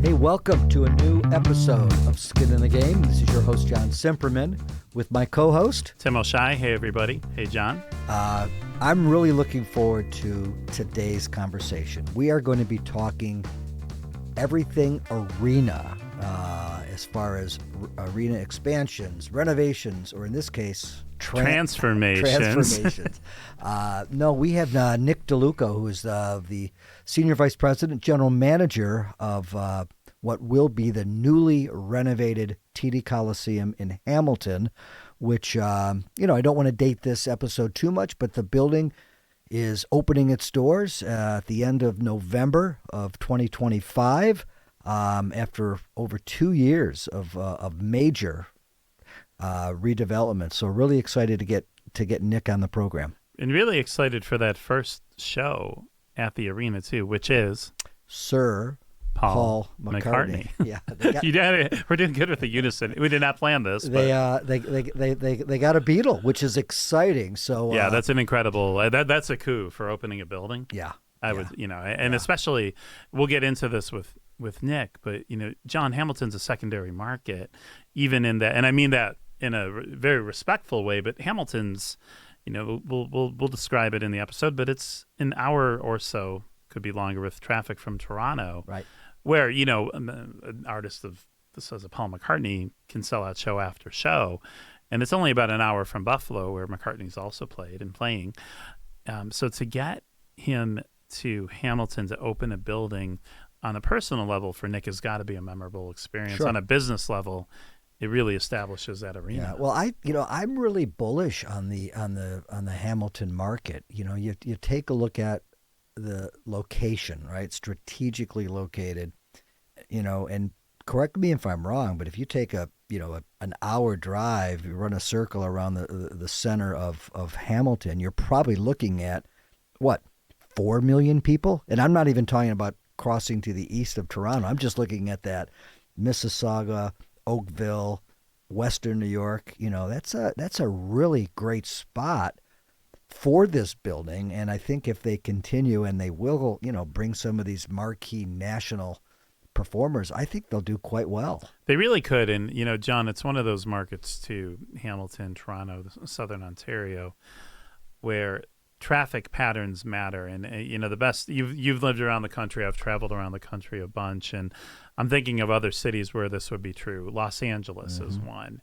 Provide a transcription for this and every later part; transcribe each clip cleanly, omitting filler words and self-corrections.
Hey, welcome to a new episode of Skin in the Game. This is your host, John Cimperman, with my co-host, Tim O'Shei. Hey, everybody. Hey, John. I'm really looking forward to today's conversation. We are going to be talking everything arena, as far as arena expansions, renovations, or in this case, transformations. No, we have Nic DeLuco, who is the Senior Vice President, General Manager of what will be the newly renovated TD Coliseum in Hamilton, which, I don't want to date this episode too much, but the building is opening its doors at the end of November of 2025 after over 2 years of major redevelopment. So really excited to get Nick on the program. And really excited for that first show at the arena, too, which is Sir Paul McCartney. Yeah, we're doing good with the unison. We did not plan this. They got a Beatle, which is exciting. So yeah, that's an incredible. That's a coup for opening a building. Yeah, I would, especially we'll get into this with Nick, but John, Hamilton's a secondary market, even in that, and I mean that in a very respectful way. But Hamilton's, we'll describe it in the episode, but it's an hour or so, could be longer with traffic from Toronto, right? Where an artist of the size of Paul McCartney can sell out show after show, and it's only about an hour from Buffalo, where McCartney's also played and playing. So to get him to Hamilton to open a building on a personal level for Nick has got to be a memorable experience. Sure. On a business level, it really establishes that arena. Yeah. Well, I'm really bullish on the Hamilton market. You take a look at the location, right? Strategically located, and correct me if I'm wrong, but if you take an hour drive, you run a circle around the center of Hamilton, you're probably looking at 4 million people? And I'm not even talking about crossing to the east of Toronto. I'm just looking at that Mississauga, Oakville, Western New York. That's a really great spot for this building. And I think if they continue, and they will, bring some of these marquee national performers, I think they'll do quite well. They really could. And, John, it's one of those markets too, Hamilton, Toronto, Southern Ontario, where traffic patterns matter. And, the best, you've lived around the country. I've traveled around the country a bunch. And I'm thinking of other cities where this would be true. Los Angeles is one.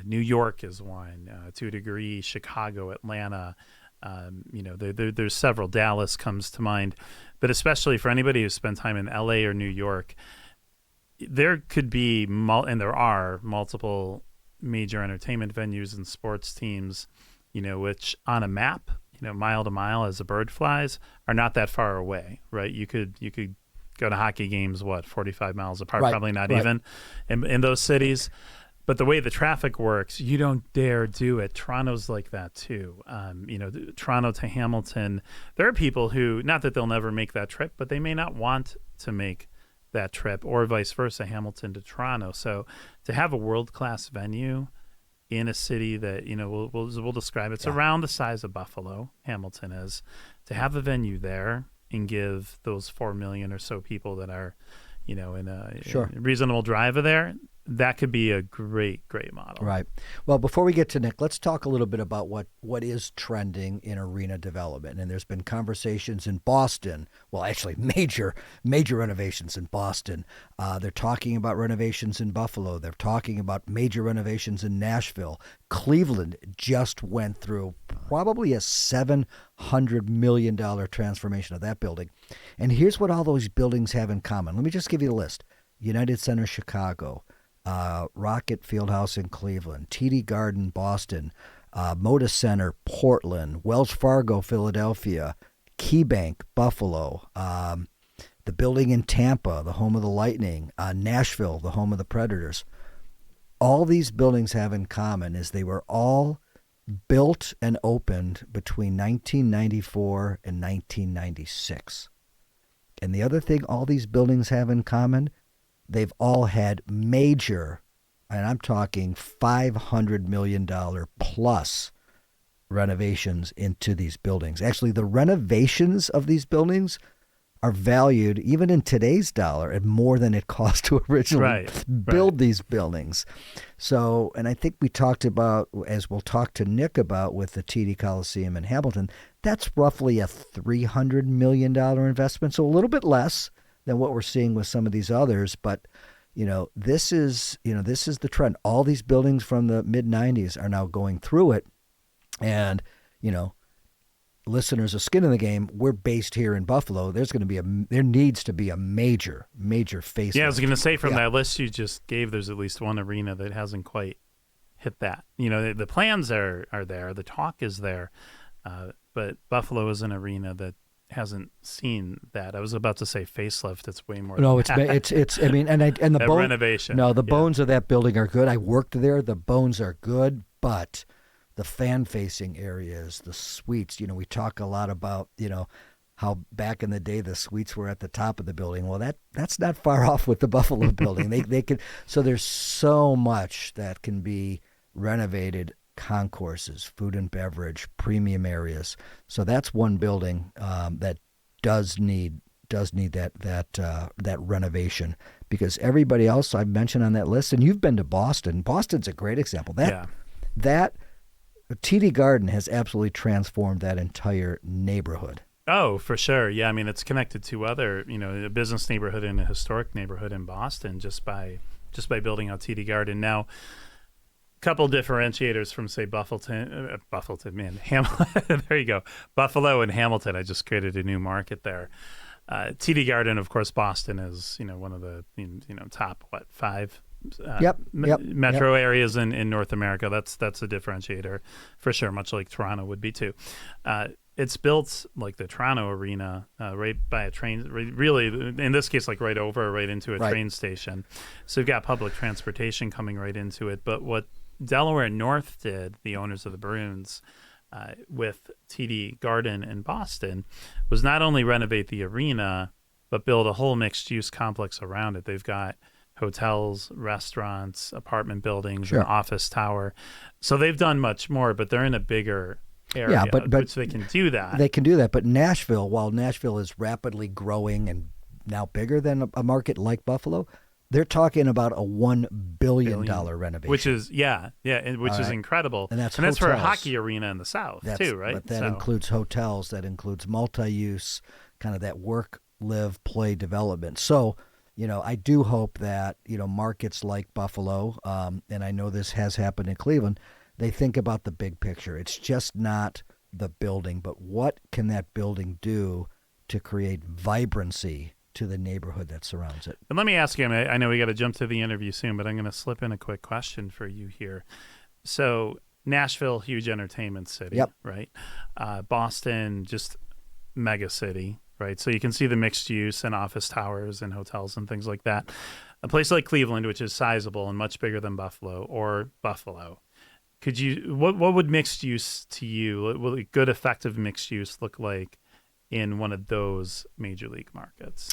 New York is one, to a degree, Chicago, Atlanta, there's several. Dallas comes to mind. But especially for anybody who spent time in LA or New York, there could be, and there are, multiple major entertainment venues and sports teams, which on a map, mile to mile as a bird flies, are not that far away, right? You could go to hockey games, 45 miles apart, right, probably not right. even in those cities. But the way the traffic works, you don't dare do it. Toronto's like that too. Toronto to Hamilton, there are people who, not that they'll never make that trip, but they may not want to make that trip, or vice versa, Hamilton to Toronto. So to have a world-class venue in a city that, we'll describe, it's around the size of Buffalo, Hamilton is, to have a venue there and give those 4 million or so people that are, in a reasonable drive of there, that could be a great model. Right. Well, before we get to Nick, let's talk a little bit about what is trending in arena development. And there's been conversations in Boston. Well, actually, major renovations in Boston. They're talking about renovations in Buffalo. They're talking about major renovations in Nashville. Cleveland just went through probably a $700 million transformation of that building. And here's what all those buildings have in common. Let me just give you the list. United Center, Chicago. Rocket Fieldhouse in Cleveland, TD Garden, Boston, Moda Center, Portland, Wells Fargo, Philadelphia, KeyBank, Buffalo, the building in Tampa, the home of the Lightning, Nashville, the home of the Predators. All these buildings have in common is they were all built and opened between 1994 and 1996. And the other thing all these buildings have in common, they've all had major, and I'm talking $500 million plus renovations into these buildings. Actually, the renovations of these buildings are valued, even in today's dollar, at more than it cost to originally build these buildings. So, and I think we talked about, as we'll talk to Nick about with the TD Coliseum in Hamilton, that's roughly a $300 million investment. So a little bit less than what we're seeing with some of these others. But, this is the trend. All these buildings from the mid 90s are now going through it. And, listeners of Skin in the Game, we're based here in Buffalo. There needs to be a major facelift. Yeah, I was going to say from that list you just gave, there's at least one arena that hasn't quite hit that. The plans are there, the talk is there, but Buffalo is an arena that hasn't seen that. I was about to say facelift. It's way more. No, than it's. I mean, and the renovation. No, the bones of that building are good. I worked there. The bones are good, but the fan-facing areas, the suites, we talk a lot about, how back in the day the suites were at the top of the building. Well, that's not far off with the Buffalo building. They could, so there's so much that can be renovated: concourses, food and beverage, premium areas. So that's one building that does need that renovation, because everybody else I've mentioned on that list, and you've been to Boston. Boston's a great example. That TD Garden has absolutely transformed that entire neighborhood. Oh, for sure. Yeah, I mean, it's connected to other, a business neighborhood and a historic neighborhood in Boston just by building out TD Garden. Now, a couple differentiators from, say, Hamilton. There you go. Buffalo and Hamilton. I just created a new market there. TD Garden, of course, Boston is, one of the, top, 5 metro areas in North America. That's a differentiator for sure, much like Toronto would be too. It's built like the Toronto arena, right by a train, really, in this case, like right into a train station. So you've got public transportation coming right into it. But what Delaware North did, the owners of the Bruins, with TD Garden in Boston, was not only renovate the arena, but build a whole mixed-use complex around it. They've got hotels, restaurants, apartment buildings, an office tower. So they've done much more, but they're in a bigger area, which they can do that. They can do that. But Nashville, while Nashville is rapidly growing and now bigger than a market like Buffalo, they're talking about a $1 billion renovation. Which is, which is incredible. And that's for a hockey arena in the South, too, right? But that includes hotels, that includes multi-use, kind of that work, live, play development. So, I do hope that, markets like Buffalo, and I know this has happened in Cleveland, they think about the big picture. It's just not the building, but what can that building do to create vibrancy to the neighborhood that surrounds it? And let me ask you, I know we got to jump to the interview soon, but I'm going to slip in a quick question for you here. So Nashville, huge entertainment city, right? Boston, just mega city. Right, so you can see the mixed use and office towers and hotels and things like that. A place like Cleveland, which is sizable and much bigger than Buffalo, what would mixed use to you? What would a good, effective mixed use look like in one of those major league markets?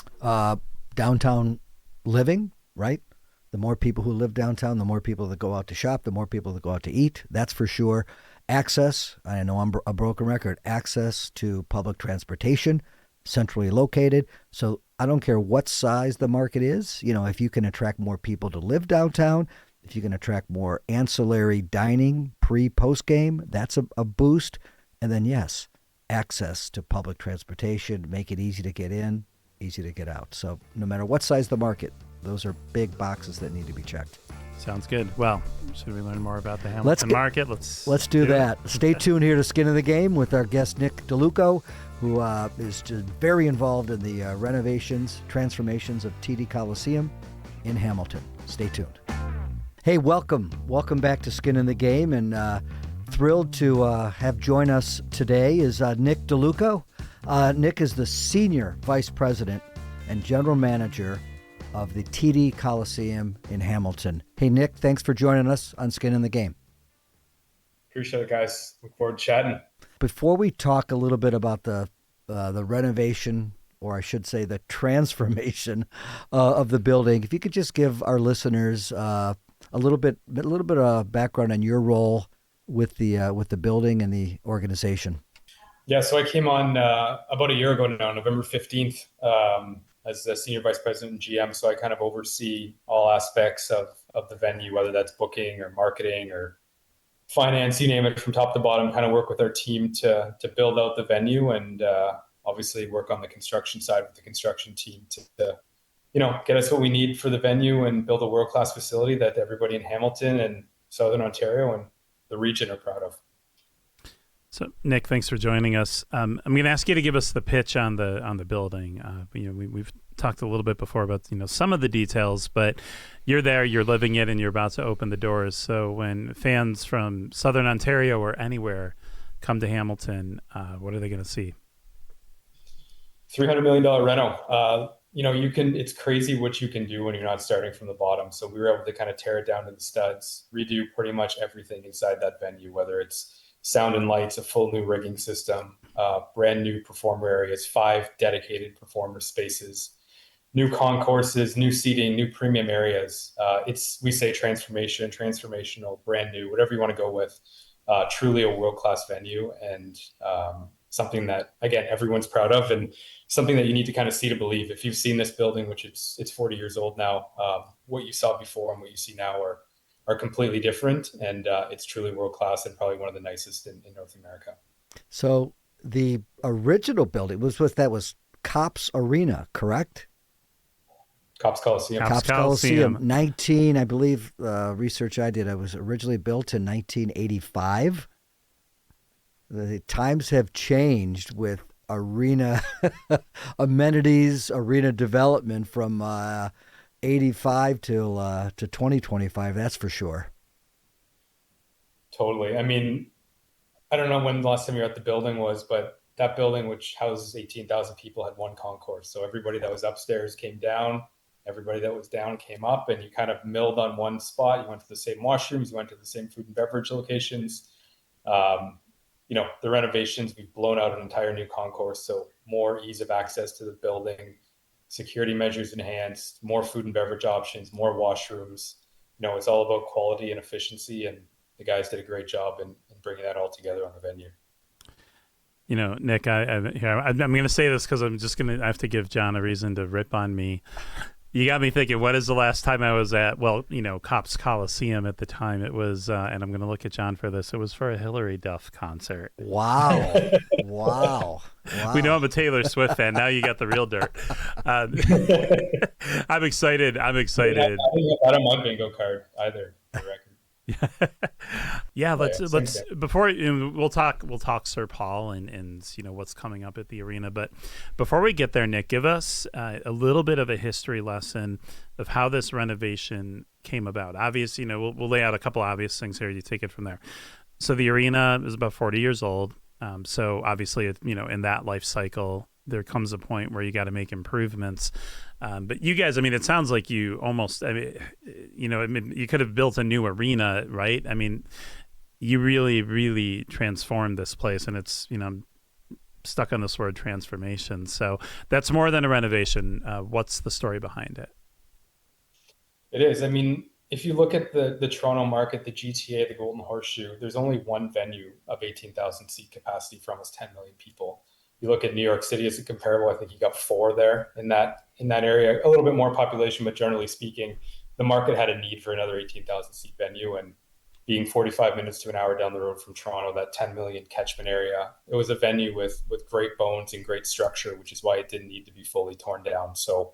Downtown living, right? The more people who live downtown, the more people that go out to shop, the more people that go out to eat. That's for sure. Access. I know I'm a broken record. Access to public transportation. Centrally located. So I don't care what size the market is. If you can attract more people to live downtown, if you can attract more ancillary dining post game, that's a boost. And then, yes, access to public transportation, make it easy to get in, easy to get out. So no matter what size the market, those are big boxes that need to be checked. Sounds good. Well, should we learn more about the Hamilton market? Let's do that. Stay tuned here to Skin in the Game with our guest, Nic DeLuco, who is just very involved in the renovations, transformations of TD Coliseum in Hamilton. Stay tuned. Hey, welcome back to Skin in the Game, and thrilled to have join us today is Nic DeLuco. Nic is the Senior Vice President and General Manager of the TD Coliseum in Hamilton. Hey, Nic, thanks for joining us on Skin in the Game. Appreciate it, guys. Look forward to chatting. Before we talk a little bit about the renovation, or I should say the transformation of the building, if you could just give our listeners a little bit of background on your role with the building and the organization. Yeah, so I came on about a year ago now, November 15th, as the senior vice president and GM. So I kind of oversee all aspects of the venue, whether that's booking or marketing or finance, you name it, from top to bottom. Kind of work with our team to build out the venue, and obviously work on the construction side with the construction team to get us what we need for the venue and build a world-class facility that everybody in Hamilton and Southern Ontario and the region are proud of. So, Nick, thanks for joining us. I'm going to ask you to give us the pitch on the building. We've talked a little bit before about some of the details, but you're there, you're living it, and you're about to open the doors. So, when fans from Southern Ontario or anywhere come to Hamilton, what are they going to see? $300 million reno. It's crazy what you can do when you're not starting from the bottom. So we were able to kind of tear it down to the studs, redo pretty much everything inside that venue, whether it's sound and lights, a full new rigging system, brand new performer areas, 5 dedicated performer spaces, new concourses, new seating, new premium areas. We say transformational, brand new, whatever you want to go with. Truly a world-class venue, and something that, again, everyone's proud of, and something that you need to kind of see to believe. If you've seen this building, which it's 40 years old now, what you saw before and what you see now are completely different, and it's truly world-class and probably one of the nicest in North America. So the original building was Copps Arena, correct? Copps Coliseum. Copps Coliseum. 19, I believe, research I did, it was originally built in 1985. The times have changed with arena amenities, arena development from 85 to 2025. That's for sure. Totally. I mean, I don't know when the last time you were at the building was, but that building, which houses 18,000 people, had one concourse. So everybody that was upstairs came down, everybody that was down came up, and you kind of milled on one spot. You went to the same washrooms, you went to the same food and beverage locations. The renovations, we've blown out an entire new concourse, so more ease of access to the building, security measures enhanced, more food and beverage options, more washrooms. It's all about quality and efficiency, and the guys did a great job in bringing that all together on the venue. Nick, I'm going to say this because I have to give John a reason to rip on me. You got me thinking, what is the last time I was at, Copps Coliseum at the time? It was, and I'm going to look at John for this, it was for a Hillary Duff concert. Wow. Wow. We know I'm a Taylor Swift fan. Now you got the real dirt. I'm excited. I didn't have my bingo card either, for the record. Yeah, let's before we'll talk Sir Paul and what's coming up at the arena, but before we get there, Nick, give us a little bit of a history lesson of how this renovation came about. Obviously, we'll lay out a couple obvious things here. You take it from there. So the arena is about 40 years old. So obviously, in that life cycle, there comes a point where you got to make improvements. But you guys, it sounds like you almost, you could have built a new arena, right? You really, really transformed this place, and it's, stuck on this word transformation. So that's more than a renovation. What's the story behind it? It is. If you look at the Toronto market, the GTA, the Golden Horseshoe, there's only one venue of 18,000 seat capacity for almost 10 million people. You look at New York City as a comparable, I think you got 4 there in that area, a little bit more population, but generally speaking, the market had a need for another 18,000 seat venue, and being 45 minutes to an hour down the road from Toronto, that 10 million catchment area, it was a venue with great bones and great structure, which is why it didn't need to be fully torn down. So,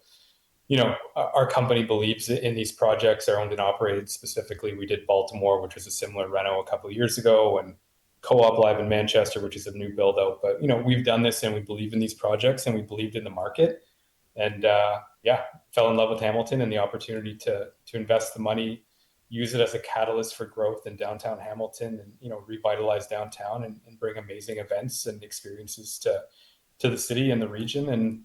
our company believes in these projects, are owned and operated. Specifically, we did Baltimore, which was a similar reno a couple of years ago, and Co-op Live in Manchester, which is a new build out. But, we've done this, and we believe in these projects, and we believed in the market, and fell in love with Hamilton and the opportunity to invest the money, use it as a catalyst for growth in downtown Hamilton, and, revitalize downtown and bring amazing events and experiences to the city and the region, and,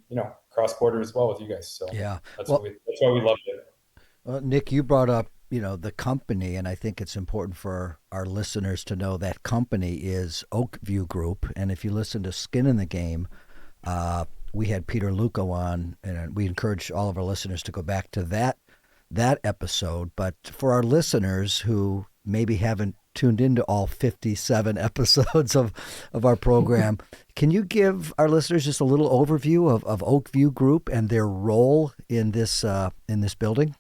cross border as well with you guys. So yeah, that's why we loved it. Nick, you brought up, the company, and I think it's important for our listeners to know that company is Oakview Group. And if you listen to Skin in the Game, we had Peter Luco on, and we encourage all of our listeners to go back to that episode. But for our listeners who maybe haven't tuned into all 57 episodes of our program. Can you give our listeners just a little overview of Oakview Group and their role in this building?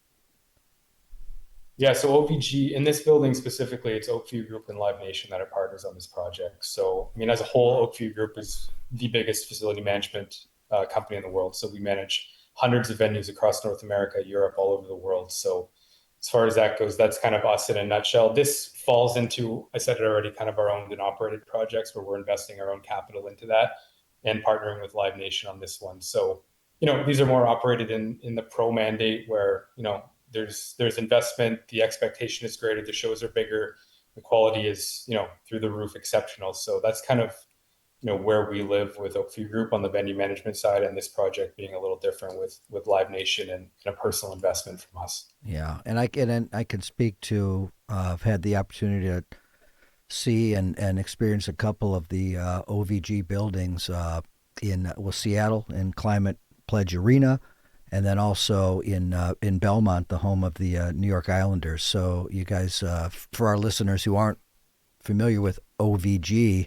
Yeah, so OVG, in this building specifically, it's Oakview Group and Live Nation that are partners on this project. So, I mean, as a whole, Oakview Group is the biggest facility management company in the world. So we manage hundreds of venues across North America, Europe, all over the world. So as far as that goes, that's kind of us in a nutshell. This falls into, I said it already, kind of our owned and operated projects where we're investing our own capital into that and partnering with Live Nation on this one. So, these are more operated in the pro mandate where, there's investment, the expectation is greater, the shows are bigger, the quality is, through the roof exceptional. So that's kind of, where we live with Oakview Group on the venue management side, and this project being a little different with Live Nation and a personal investment from us. Yeah, and I can speak to, I've had the opportunity to see and experience a couple of the OVG buildings in Seattle in Climate Pledge Arena, and then also in Belmont, the home of the New York Islanders. So you guys, for our listeners who aren't familiar with OVG,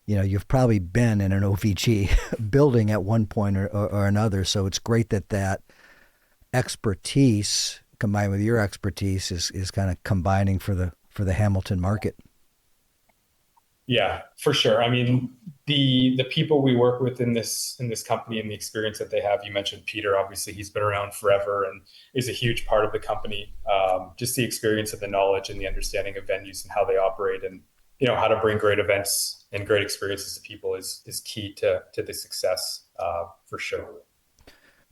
you've probably been in an OVG building at one point or another. So it's great that expertise combined with your expertise is kind of combining for the Hamilton market. Yeah, for sure. I mean, the people we work with in this company and the experience that they have, you mentioned Peter, obviously he's been around forever and is a huge part of the company. Just the experience and the knowledge and the understanding of venues and how they operate and, how to bring great events and great experiences to people is key to the success, for sure.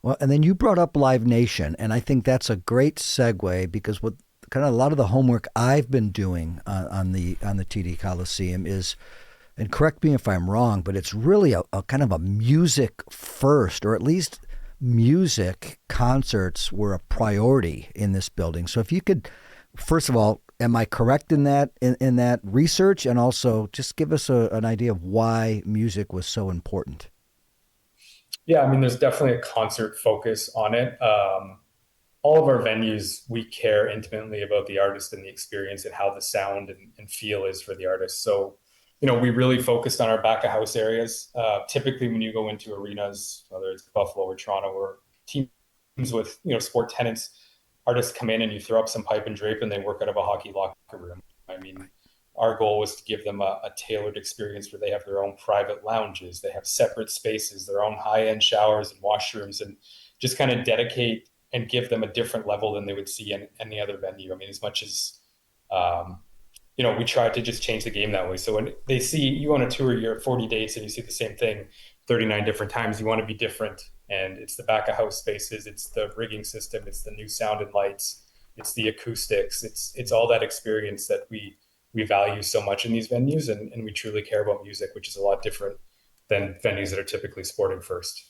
Well, and then you brought up Live Nation, and I think that's a great segue because what kind of a lot of the homework I've been doing on the TD Coliseum is, and correct me if I'm wrong, but it's really a kind of a music first, or at least music concerts were a priority in this building. So if you could, first of all, am I correct in that research, and also just give us an idea of why music was so important? Yeah, I mean, there's definitely a concert focus on it. All of our venues, we care intimately about the artist and the experience and how the sound and feel is for the artist. So, we really focused on our back of house areas. Typically, when you go into arenas, whether it's Buffalo or Toronto, or teams with, sport tenants, artists come in and you throw up some pipe and drape and they work out of a hockey locker room. I mean, our goal was to give them a tailored experience where they have their own private lounges, they have separate spaces, their own high-end showers and washrooms, and just kind of dedicate and give them a different level than they would see in any other venue. I mean, as much as, we tried to just change the game that way. So when they see you on a tour, you're at 40 dates and you see the same thing 39 different times, you want to be different. And it's the back of house spaces, it's the rigging system, it's the new sound and lights, it's the acoustics, it's all that experience that we value so much in these venues, and we truly care about music, which is a lot different than venues that are typically sporting first.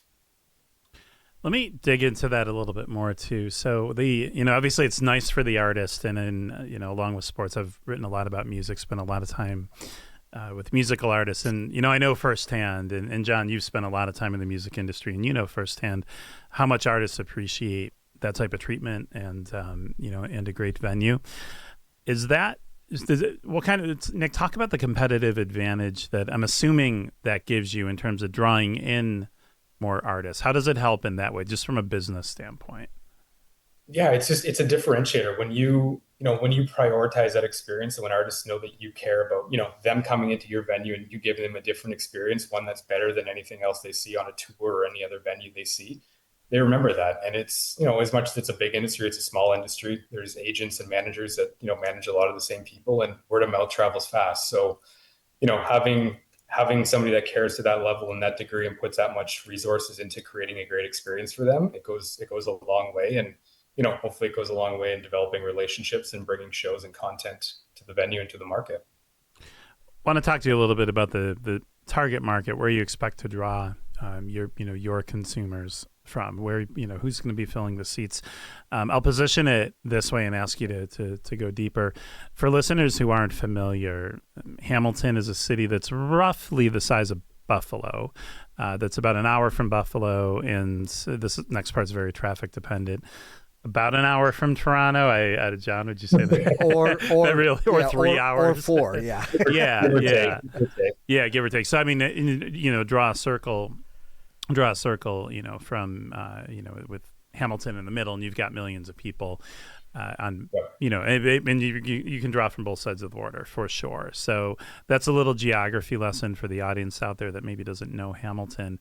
Let me dig into that a little bit more too. So obviously it's nice for the artist, and then, along with sports, I've written a lot about music, spent a lot of time with musical artists. And, I know firsthand, and John, you've spent a lot of time in the music industry, and you know firsthand how much artists appreciate that type of treatment and a great venue. Nick, talk about the competitive advantage that I'm assuming that gives you in terms of drawing in more artists. How does it help in that way, just from a business standpoint? Yeah, it's a differentiator when you prioritize that experience, and when artists know that you care about, them coming into your venue and you giving them a different experience, one that's better than anything else they see on a tour or any other venue they see. They remember that. And it's, as much as it's a big industry, it's a small industry. There's agents and managers that, manage a lot of the same people, and word of mouth travels fast. So, having somebody that cares to that level and that degree and puts that much resources into creating a great experience for them, it goes a long way. And, hopefully it goes a long way in developing relationships and bringing shows and content to the venue and to the market. I want to talk to you a little bit about the target market, where you expect to draw your consumers from, where who's going to be filling the seats. I'll position it this way and ask you to go deeper. For listeners who aren't familiar, Hamilton is a city that's roughly the size of Buffalo. That's about an hour from Buffalo, and this next part is very traffic dependent. About an hour from Toronto. John, would you say that? or that really, or yeah, 3 hours, or 4? Yeah, yeah, Give or yeah, take. yeah. Give or take. So I mean, draw a circle. From with Hamilton in the middle, and you've got millions of people on. Yeah. And you can draw from both sides of the border for sure. So that's a little geography lesson for the audience out there that maybe doesn't know Hamilton.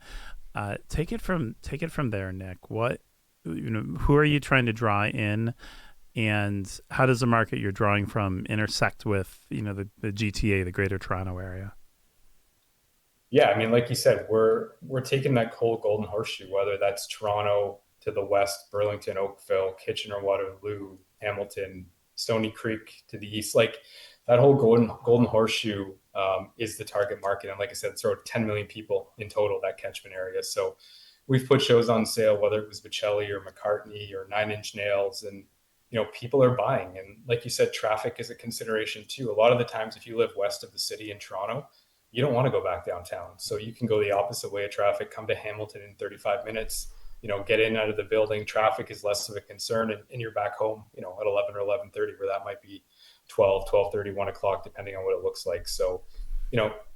Take it from there, Nick. Who are you trying to draw in, and how does the market you're drawing from intersect with the GTA, the Greater Toronto Area? Yeah, I mean, like you said, we're taking that cold Golden Horseshoe, whether that's Toronto to the west, Burlington, Oakville, Kitchener, Waterloo, Hamilton, Stony Creek to the east. Like that whole Golden Horseshoe is the target market, and like I said, it's sort of 10 million people in total, that catchment area. So we've put shows on sale, whether it was Bocelli or McCartney or Nine Inch Nails, and people are buying. And like you said, traffic is a consideration too. A lot of the times, if you live west of the city in Toronto, you don't want to go back downtown. So you can go the opposite way of traffic, come to Hamilton in 35 minutes, get in out of the building. Traffic is less of a concern, and you're back home, at 11 or 11:30, where that might be 12:30, 1 o'clock, depending on what it looks like. So,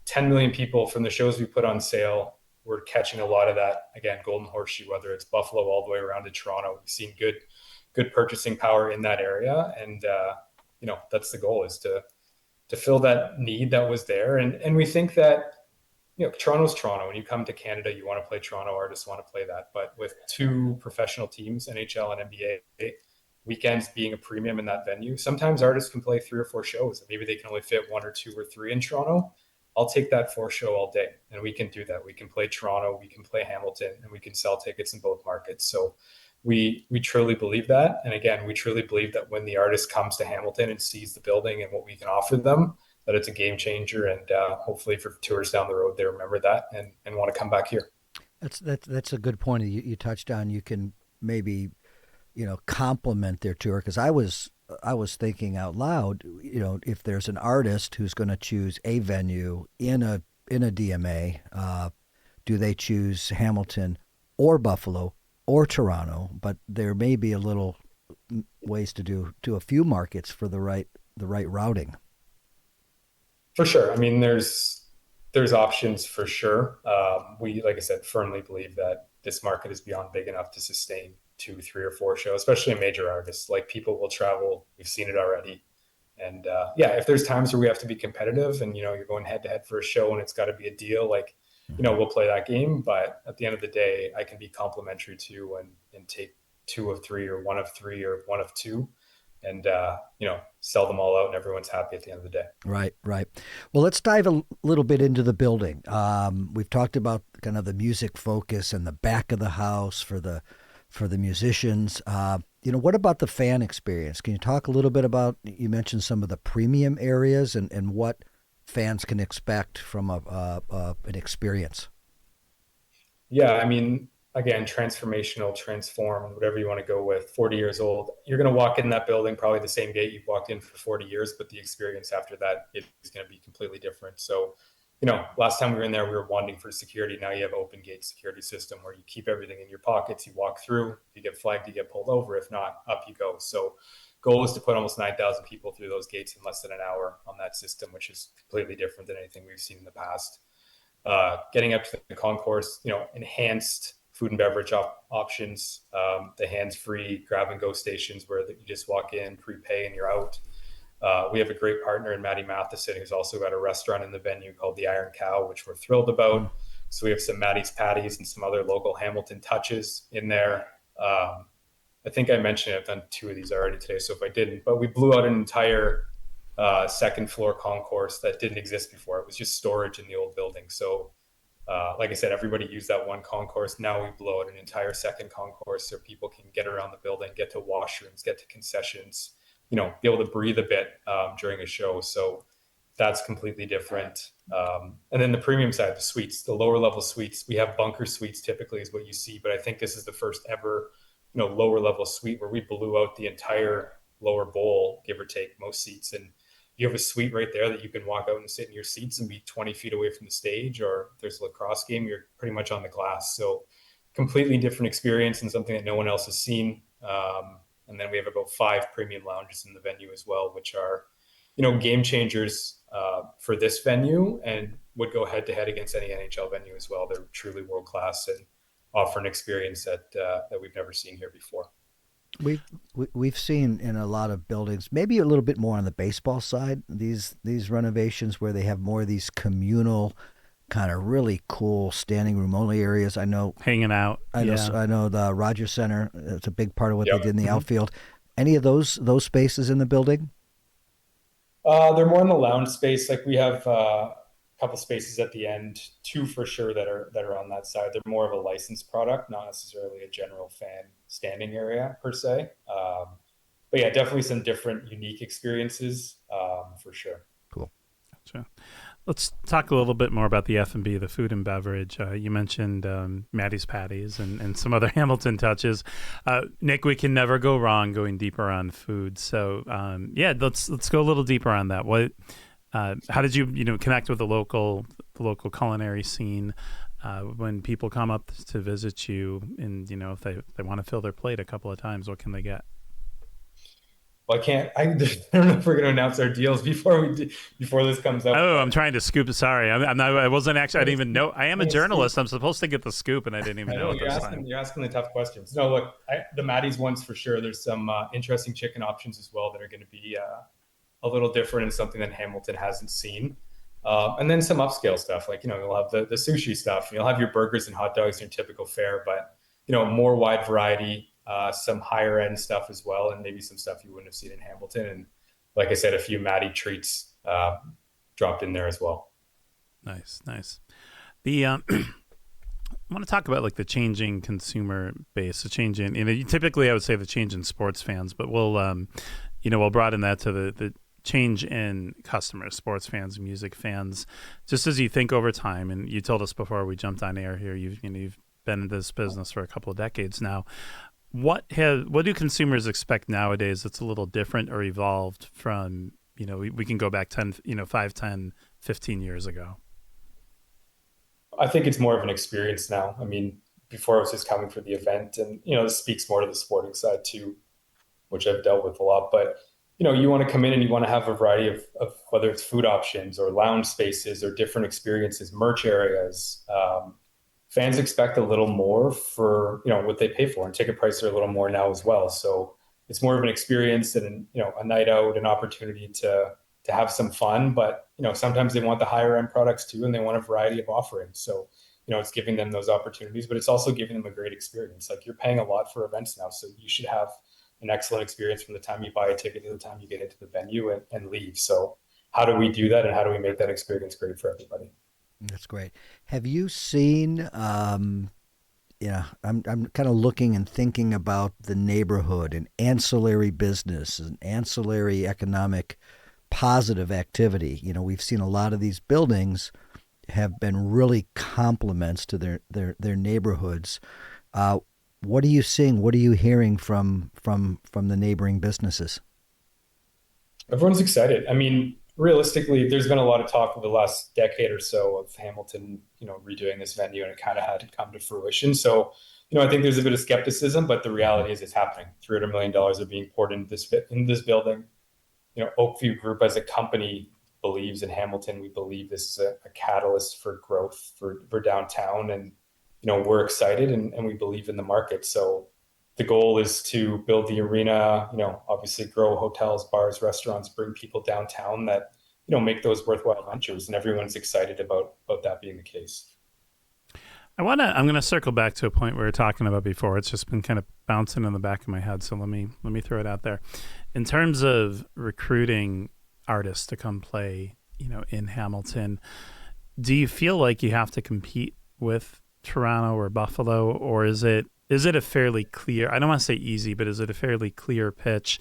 10 million people from the shows we put on sale. We're catching a lot of that, again, Golden Horseshoe, whether it's Buffalo all the way around to Toronto. We've seen good purchasing power in that area. And, that's the goal, is to fill that need that was there. And we think that, Toronto's Toronto. When you come to Canada, you want to play Toronto, artists want to play that. But with 2 professional teams, NHL and NBA, weekends being a premium in that venue, sometimes artists can play 3 or 4 shows. Maybe they can only fit 1 or 2 or 3 in Toronto. I'll take that 4 show all day. And we can do that. We can play Toronto, we can play Hamilton, and we can sell tickets in both markets. So we truly believe that. And again, we truly believe that when the artist comes to Hamilton and sees the building and what we can offer them, that it's a game changer. And hopefully for tours down the road, they remember that and want to come back here. That's a good point you touched on. You can maybe complement their tour, because I was thinking out loud, if there's an artist who's going to choose a venue in a DMA, do they choose Hamilton or Buffalo or Toronto? But there may be a little ways to do a few markets for the right routing. For sure. I mean, there's options for sure. We, like I said, firmly believe that this market is beyond big enough to sustain 2, 3, or 4 shows, especially major artists. Like, people will travel. We've seen it already. And if there's times where we have to be competitive and, you're going head to head for a show and it's got to be a deal, like, we'll play that game. But at the end of the day, I can be complimentary too and take 2 of 3 or 1 of 3 or 1 of 2 and, sell them all out, and everyone's happy at the end of the day. Right. Well, let's dive a little bit into the building. We've talked about kind of the music focus and the back of the house for the musicians. What about the fan experience? Can you talk a little bit about, you mentioned some of the premium areas and what fans can expect from an experience? Yeah, I mean, again, transformational, transform, whatever you want to go with. 40 years old, you're going to walk in that building probably the same gate you've walked in for 40 years, but the experience after that is going to be completely different. So, last time we were in there, we were wanting for security. Now you have open gate security system where you keep everything in your pockets. You walk through. If you get flagged, you get pulled over. If not, up you go. So goal is to put almost 9,000 people through those gates in less than an hour on that system, which is completely different than anything we've seen in the past. Getting up to the concourse, enhanced food and beverage options, the hands-free grab-and-go stations where you just walk in, prepay, and you're out. We have a great partner in Maddie Matheson, who's also got a restaurant in the venue called the Iron Cow, which we're thrilled about. So we have some Maddie's Patties and some other local Hamilton touches in there. I think I mentioned I've done 2 of these already today, so if I didn't, but we blew out an entire second floor concourse that didn't exist before. It was just storage in the old building. So like I said, everybody used that one concourse. Now we blow out an entire second concourse so people can get around the building, get to washrooms, get to concessions, be able to breathe a bit during a show. So that's completely different. And then the premium side, the suites, the lower level suites, we have bunker suites typically is what you see, but I think this is the first ever, lower level suite where we blew out the entire lower bowl, give or take most seats. And you have a suite right there that you can walk out and sit in your seats and be 20 feet away from the stage, or if there's a lacrosse game, you're pretty much on the glass. So completely different experience and something that no one else has seen. And then we have about 5 premium lounges in the venue as well, which are, game changers for this venue and would go head to head against any NHL venue as well. They're truly world class and offer an experience that we've never seen here before. We've seen in a lot of buildings, maybe a little bit more on the baseball side, these renovations where they have more of these communal kind of really cool standing room only areas. I know hanging out. I know the Rogers Center. It's a big part of what Yep. they did in the outfield. Any of those spaces in the building? They're more in the lounge space. Like we have a couple spaces at the end, 2 for sure that are on that side. They're more of a licensed product, not necessarily a general fan standing area per se. But yeah, definitely some different, unique experiences for sure. Cool. Gotcha. Let's talk a little bit more about the F&B, the food and beverage. You mentioned Maddie's Patties and some other Hamilton touches. Nick, we can never go wrong going deeper on food. So let's go a little deeper on that. How did you connect with the local culinary scene when people come up to visit you, and if they want to fill their plate a couple of times, what can they get? Well, I don't know if we're going to announce our deals before this comes up. Oh, I'm trying to scoop. Sorry, I'm not. I wasn't actually. I didn't even know. I am a journalist. I'm supposed to get the scoop, and I didn't even know. You're asking the tough questions. No, look, the Maddie's ones for sure. There's some interesting chicken options as well that are going to be a little different and something that Hamilton hasn't seen. And then some upscale stuff, like you'll have the sushi stuff. You'll have your burgers and hot dogs in your typical fare, but more wide variety. Some higher end stuff as well, and maybe some stuff you wouldn't have seen in Hamilton. And like I said, a few Maddie treats dropped in there as well. Nice. The I want to talk about like the changing consumer base, the changing. Typically I would say the change in sports fans, but we'll broaden that to the change in customers, sports fans, music fans. Just as you think over time, and you told us before we jumped on air here, you've been in this business for a couple of decades now. What do consumers expect nowadays that's a little different or evolved from, we can go back 5, 10, 15 years ago? I think it's more of an experience now. I mean, before I was just coming for the event, and, this speaks more to the sporting side too, which I've dealt with a lot. But, you want to come in and you want to have a variety of whether it's food options or lounge spaces or different experiences, merch areas. Fans expect a little more for what they pay for, and ticket prices are a little more now as well. So it's more of an experience and a night out, an opportunity to have some fun. But sometimes they want the higher end products too, and they want a variety of offerings. So it's giving them those opportunities, but it's also giving them a great experience. Like you're paying a lot for events now, so you should have an excellent experience from the time you buy a ticket to the time you get into the venue and leave. So how do we do that, and how do we make that experience great for everybody? That's great. Have you seen, I'm kind of looking and thinking about the neighborhood and ancillary business and ancillary economic positive activity. We've seen a lot of these buildings have been really complements to their neighborhoods. What are you seeing? What are you hearing from the neighboring businesses? Everyone's excited. I mean, realistically, there's been a lot of talk over the last decade or so of Hamilton, redoing this venue, and it kind of had to come to fruition. So, I think there's a bit of skepticism, but the reality is it's happening. $300 million are being poured into this building. Oakview Group as a company believes in Hamilton. We believe this is a catalyst for growth for downtown, and we're excited and we believe in the market. So the goal is to build the arena, obviously grow hotels, bars, restaurants, bring people downtown that, make those worthwhile ventures. And everyone's excited about that being the case. I'm going to circle back to a point we were talking about before. It's just been kind of bouncing in the back of my head. So let me throw it out there. In terms of recruiting artists to come play, in Hamilton, do you feel like you have to compete with Toronto or Buffalo, or is it a fairly clear, I don't want to say easy, but is it a fairly clear pitch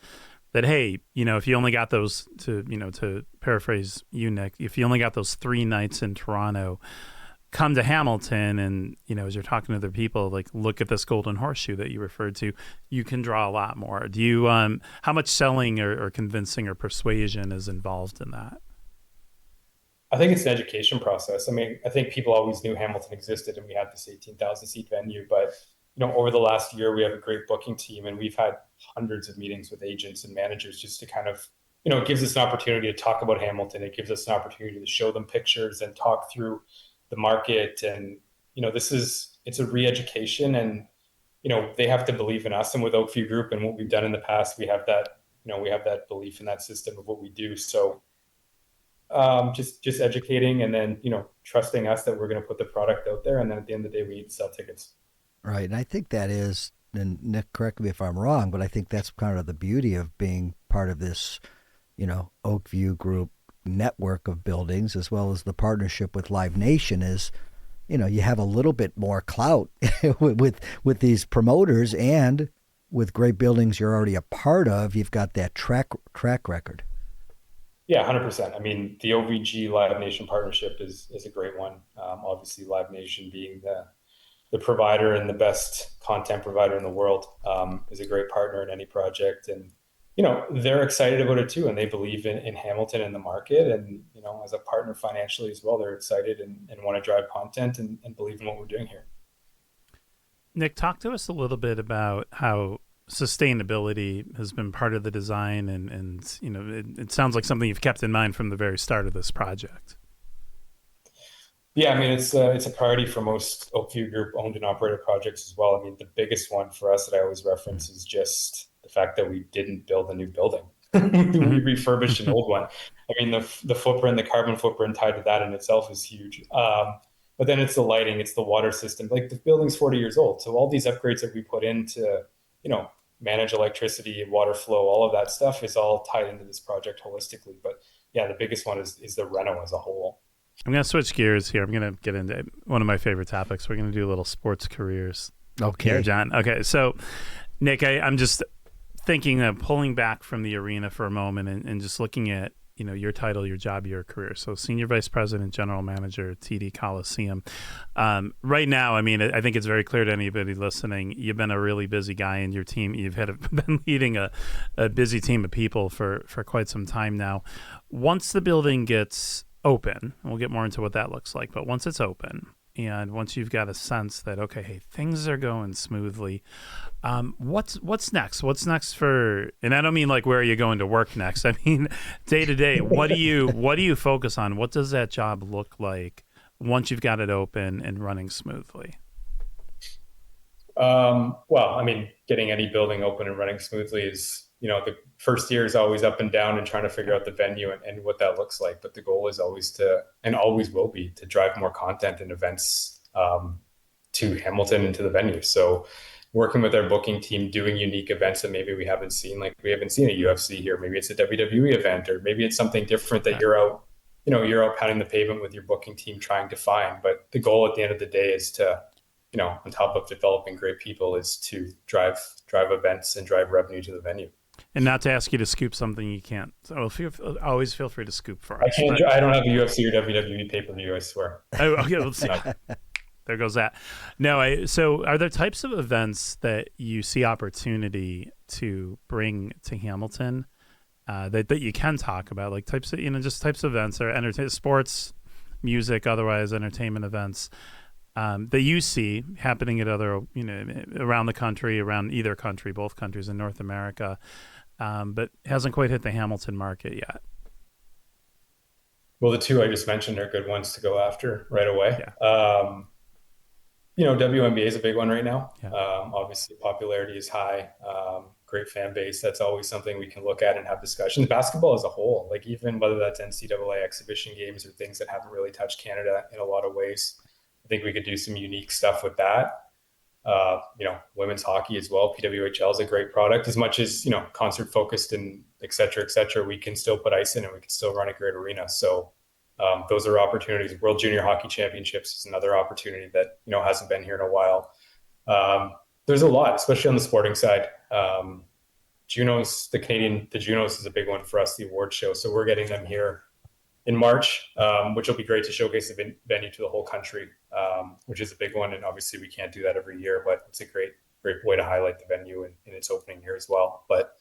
that, hey, if you only got those, to paraphrase you, Nick, if you only got those 3 nights in Toronto, come to Hamilton and, as you're talking to other people, like, look at this Golden Horseshoe that you referred to, you can draw a lot more. Do you, how much selling or convincing or persuasion is involved in that? I think it's an education process. I mean, I think people always knew Hamilton existed and we had this 18,000 seat venue, but over the last year, we have a great booking team, and we've had hundreds of meetings with agents and managers just to kind of, it gives us an opportunity to talk about Hamilton. It gives us an opportunity to show them pictures and talk through the market. And, it's a re-education, and, they have to believe in us. And with Oakview Group and what we've done in the past, we have that, we have that belief in that system of what we do. So just educating, and then, trusting us that we're going to put the product out there. And then at the end of the day, we need to sell tickets. Right. And I think that is, and Nick, correct me if I'm wrong, but I think that's kind of the beauty of being part of this, Oakview Group network of buildings, as well as the partnership with Live Nation, is, you have a little bit more clout with these promoters, and with great buildings you're already a part of, you've got that track record. Yeah, 100%. I mean, the OVG Live Nation partnership is a great one. Obviously, Live Nation being the provider and the best content provider in the world, is a great partner in any project. And, they're excited about it too. And they believe in Hamilton and the market. And, as a partner financially as well, they're excited and want to drive content and believe in what we're doing here. Nick, talk to us a little bit about how sustainability has been part of the design, and it sounds like something you've kept in mind from the very start of this project. Yeah, I mean, it's a priority for most Oakview Group owned and operated projects as well. I mean, the biggest one for us that I always reference is just the fact that we didn't build a new building. We refurbished an old one. I mean, the footprint, the carbon footprint tied to that in itself is huge. But then it's the lighting, it's the water system. Like, the building's 40 years old. So all these upgrades that we put into, manage electricity, water flow, all of that stuff is all tied into this project holistically. But yeah, the biggest one is the reno as a whole. I'm going to switch gears here. I'm going to get into one of my favorite topics. We're going to do a little sports careers. Okay. Here, John. Okay. So, Nick, I'm just thinking of pulling back from the arena for a moment and just looking at, your title, your job, your career. So Senior Vice President, General Manager, TD Coliseum. Right now, I mean, I think it's very clear to anybody listening, you've been a really busy guy in your team. You've been leading a busy team of people for quite some time now. Once the building gets open, and we'll get more into what that looks like, but once it's open, and once you've got a sense that, okay, hey, things are going smoothly, what's next? What's next for? And I don't mean like where are you going to work next. I mean day to day. What do you focus on? What does that job look like once you've got it open and running smoothly? Well, I mean, getting any building open and running smoothly is, the first year is always up and down and trying to figure out the venue and what that looks like. But the goal is always to, and always will be, to drive more content and events to Hamilton and to the venue. So working with our booking team, doing unique events that maybe we haven't seen, like we haven't seen a UFC here. Maybe it's a WWE event, or maybe it's something different that you're out pounding the pavement with your booking team trying to find. But the goal at the end of the day is to, on top of developing great people, is to drive events and drive revenue to the venue. And not to ask you to scoop something you can't. So always feel free to scoop for us. I don't have a UFC or WWE pay-per-view, I swear. Oh, okay, let's see. There goes that. No, so are there types of events that you see opportunity to bring to Hamilton that you can talk about, like types of, just types of events or entertainment, sports, music, otherwise entertainment events that you see happening at other, around the country, around either country, both countries in North America, but hasn't quite hit the Hamilton market yet? Well, the two I just mentioned are good ones to go after right away. Yeah. WNBA is a big one right now. Yeah. Obviously, popularity is high. Great fan base. That's always something we can look at and have discussions. Basketball as a whole, like even whether that's NCAA exhibition games or things that haven't really touched Canada in a lot of ways, I think we could do some unique stuff with that. Women's hockey as well. PWHL is a great product. As much as, concert focused and et cetera, we can still put ice in and we can still run a great arena. So those are opportunities. World Junior Hockey Championships is another opportunity that, hasn't been here in a while. There's a lot, especially on the sporting side. Junos, the Junos is a big one for us, the award show. So we're getting them here in March, which will be great to showcase the venue to the whole country, which is a big one. And obviously we can't do that every year, but it's a great way to highlight the venue in its opening here as well. But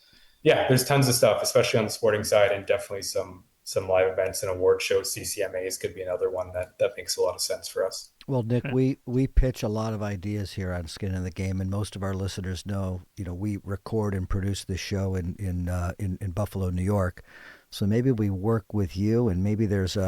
yeah, there's tons of stuff, especially on the sporting side, and definitely some some live events and award shows. CCMAs could be another one that makes a lot of sense for us. Well, Nick, we pitch a lot of ideas here on Skin in the Game, and most of our listeners know, we record and produce this show in Buffalo, New York. So maybe we work with you, and maybe there's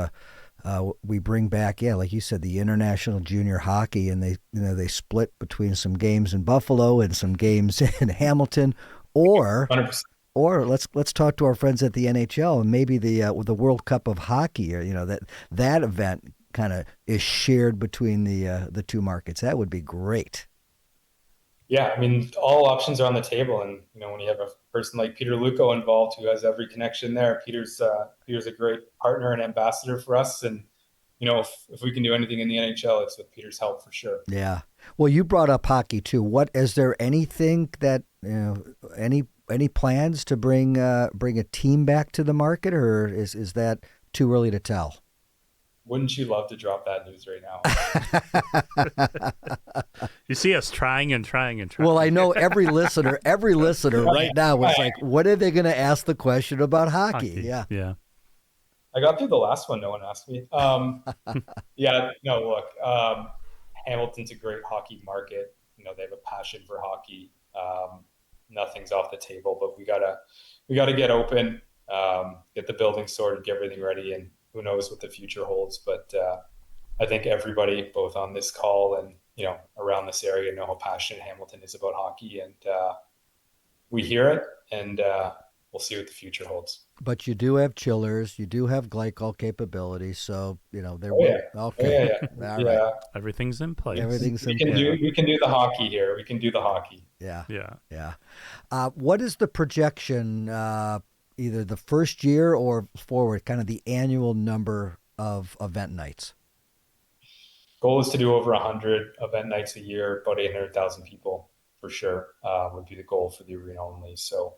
we bring back, like you said, the International Junior Hockey, and they split between some games in Buffalo and some games in Hamilton, or 100%. or let's talk to our friends at the NHL, and maybe the World Cup of Hockey, or that event kind of is shared between the two markets. That would be great. Yeah, I mean, all options are on the table, and when you have a person like Peter Luco involved who has every connection there, Peter's a great partner and ambassador for us, and if we can do anything in the NHL, it's with Peter's help for sure. Yeah. Well, you brought up hockey too. What is there anything that any plans to bring a team back to the market, or is that too early to tell? Wouldn't you love to drop that news right now? You see us trying and trying and trying. Well, I know every listener right now was like, what are they going to ask the question about hockey? Yeah. I got through the last one. No one asked me. Yeah, no, look, Hamilton's a great hockey market. They have a passion for hockey. Nothing's off the table, but we gotta get open, get the building sorted, get everything ready, and who knows what the future holds. But I think everybody, both on this call and around this area, know how passionate Hamilton is about hockey, and we hear it, and we'll see what the future holds. But you do have chillers, you do have glycol capabilities, so there. Okay. All right. Everything's in place. We can do the hockey here. We can do the hockey. Yeah. What is the projection? Either the first year or forward, kind of the annual number of event nights? Goal is to do over 100 event nights a year, about 800,000 people for sure would be the goal for the arena only. So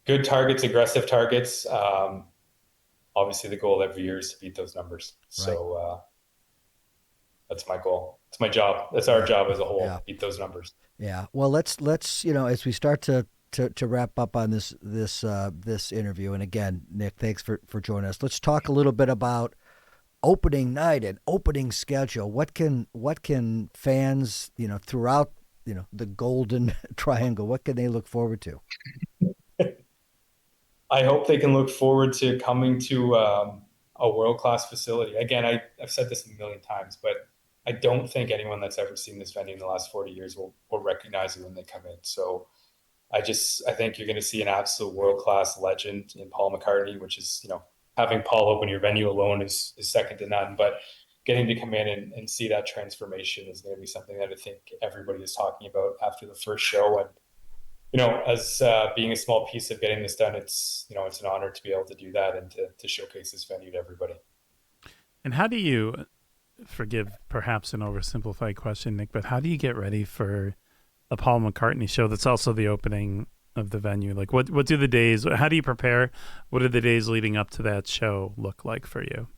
good targets, aggressive targets. Obviously the goal every year is to beat those numbers. Right. So that's my goal. It's my job. That's our job as a whole, beat those numbers. Yeah. Well, let's as we start to wrap up on this interview, and again, Nick, thanks for joining us. Let's talk a little bit about opening night and opening schedule. What can fans throughout the Golden Triangle, what can they look forward to? I hope they can look forward to coming to a world-class facility. Again, I've said this a million times, but I don't think anyone that's ever seen this venue in the last 40 years will recognize it when they come in. So I think you're going to see an absolute world-class legend in Paul McCartney, which is, having Paul open your venue alone is second to none. But getting to come in and see that transformation is going to be something that I think everybody is talking about after the first show. And, as being a small piece of getting this done, it's an honor to be able to do that and to showcase this venue to everybody. And how do you, forgive perhaps an oversimplified question, Nick, but how do you get ready for a Paul McCartney show that's also the opening of the venue? Like what do the days, how do you prepare? What do the days leading up to that show look like for you?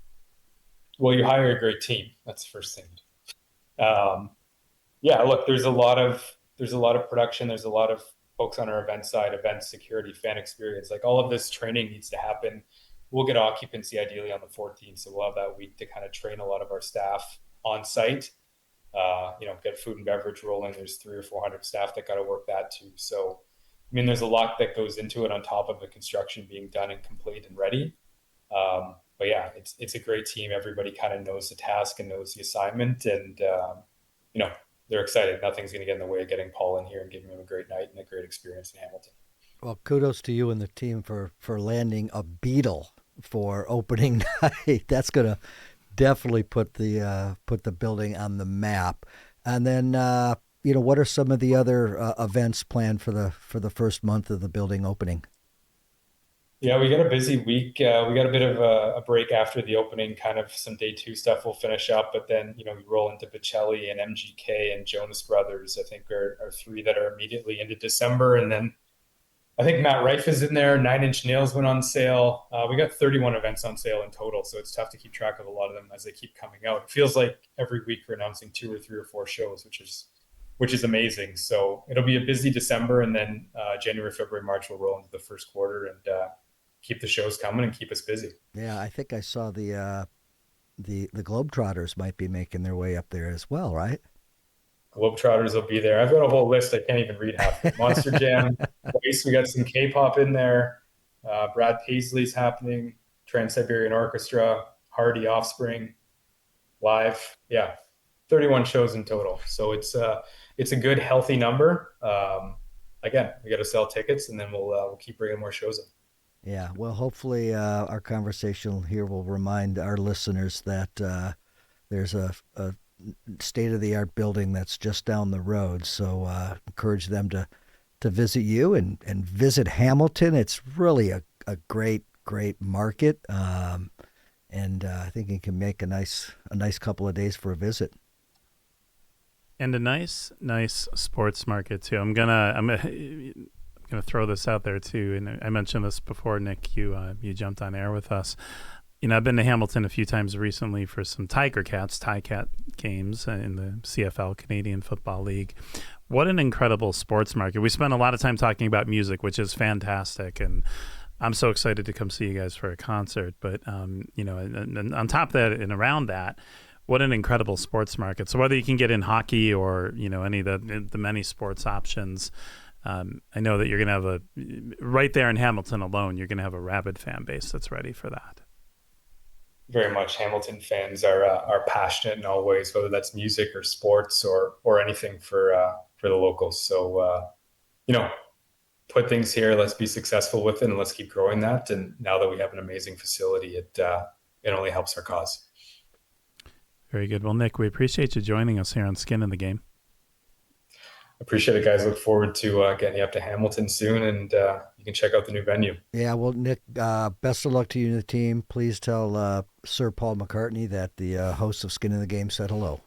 Well, you hire a great team. That's the first thing. Look, there's a lot of production. There's a lot of folks on our event side, event security, fan experience. Like all of this training needs to happen. We'll get occupancy ideally on the 14th. So we'll have that week to kind of train a lot of our staff on site. Get food and beverage rolling. There's 300 or 400 staff that got to work that too. So, there's a lot that goes into it on top of the construction being done and complete and ready. But yeah, it's a great team. Everybody kind of knows the task and knows the assignment, and they're excited. Nothing's going to get in the way of getting Paul in here and giving him a great night and a great experience in Hamilton. Well, kudos to you and the team for landing a Beatle for opening night. That's going to definitely put the building on the map. And then what are some of the other events planned for the first month of the building opening? Yeah, we got a busy week. We got a bit of a break after the opening, kind of some day two stuff we'll finish up, but then, we roll into Bocelli and MGK and Jonas Brothers, I think are three that are immediately into December. And then I think Matt Rife is in there. 9 Inch Nails went on sale. We got 31 events on sale in total, so it's tough to keep track of a lot of them as they keep coming out. It feels like every week we're announcing 2 or 3 or 4 shows, which is amazing. So it'll be a busy December, and then January, February, March we'll roll into the first quarter, and keep the shows coming and keep us busy. Yeah, I think I saw the Globetrotters might be making their way up there as well, right? Globetrotters will be there. I've got a whole list. I can't even read half of it. Monster Jam. Twice we got some K-pop in there. Brad Paisley's happening. Trans-Siberian Orchestra. Hardy Offspring. Live. Yeah, 31 shows in total. So it's a good, healthy number. Again, we got to sell tickets, and then we'll keep bringing more shows in. Yeah, well, hopefully our conversation here will remind our listeners that there's a state-of-the-art building that's just down the road. So encourage them to visit you and visit Hamilton. It's really a great market, and I think it can make a nice couple of days for a visit. And a nice sports market too. I'm gonna throw this out there too. And I mentioned this before, Nick. You jumped on air with us. I've been to Hamilton a few times recently for some Tie-Cat games in the CFL, Canadian Football League. What an incredible sports market. We spent a lot of time talking about music, which is fantastic, and I'm so excited to come see you guys for a concert. But and on top of that and around that, what an incredible sports market. So whether you can get in hockey or any of the many sports options, I know that you're going to have right there in Hamilton alone, you're going to have a rabid fan base that's ready for that. Very much. Hamilton fans are passionate in all ways, whether that's music or sports or anything for the locals. So put things here. Let's be successful with it, and let's keep growing that. And now that we have an amazing facility, it only helps our cause. Very good. Well, Nick, we appreciate you joining us here on Skin in the Game. Appreciate it, guys. Look forward to getting you up to Hamilton soon, and you can check out the new venue. Yeah, well, Nick, best of luck to you and the team. Please tell Sir Paul McCartney that the host of Skin in the Game said hello.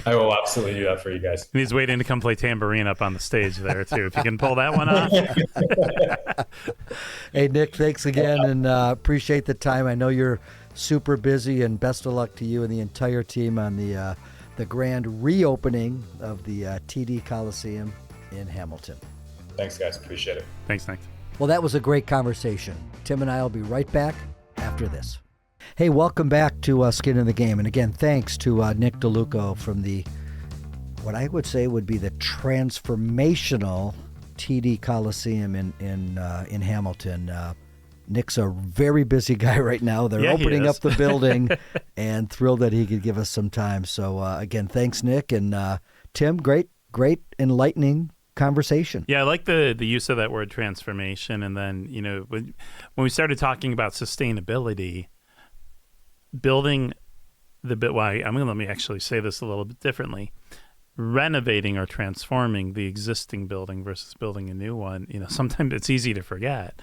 I will absolutely do that for you guys. He's waiting to come play tambourine up on the stage there, too, if you can pull that one off. Hey, Nick, thanks again, and appreciate the time. I know you're super busy, and best of luck to you and the entire team on the grand reopening of the TD Coliseum in Hamilton. Thanks, guys. Appreciate it. Thanks, Nick. Well, that was a great conversation. Tim and I will be right back after this. Hey, welcome back to Skin in the Game. And again, thanks to Nic DeLuco from what I would say would be the transformational TD Coliseum in Hamilton. Nick's a very busy guy right now. They're opening up the building, and thrilled that he could give us some time. So again, thanks, Nick. And Tim, great enlightening conversation. Yeah, I like the use of that word transformation. And then, when we started talking about sustainability, building I'm going to let me actually say this a little bit differently. Renovating or transforming the existing building versus building a new one, sometimes it's easy to forget.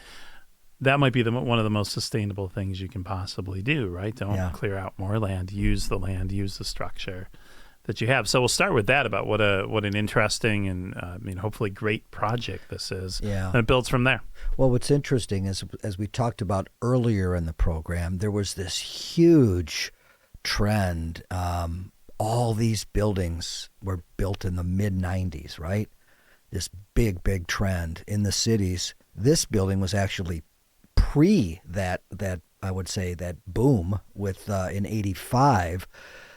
That might be one of the most sustainable things you can possibly do, right? Don't clear out more land, use the structure that you have. So we'll start with that about what an interesting and hopefully great project this is. Yeah. And it builds from there. Well, what's interesting is, as we talked about earlier in the program, there was this huge trend. All these buildings were built in the mid-90s, right? This big trend in the cities. This building was actually pre that I would say that boom with in '85.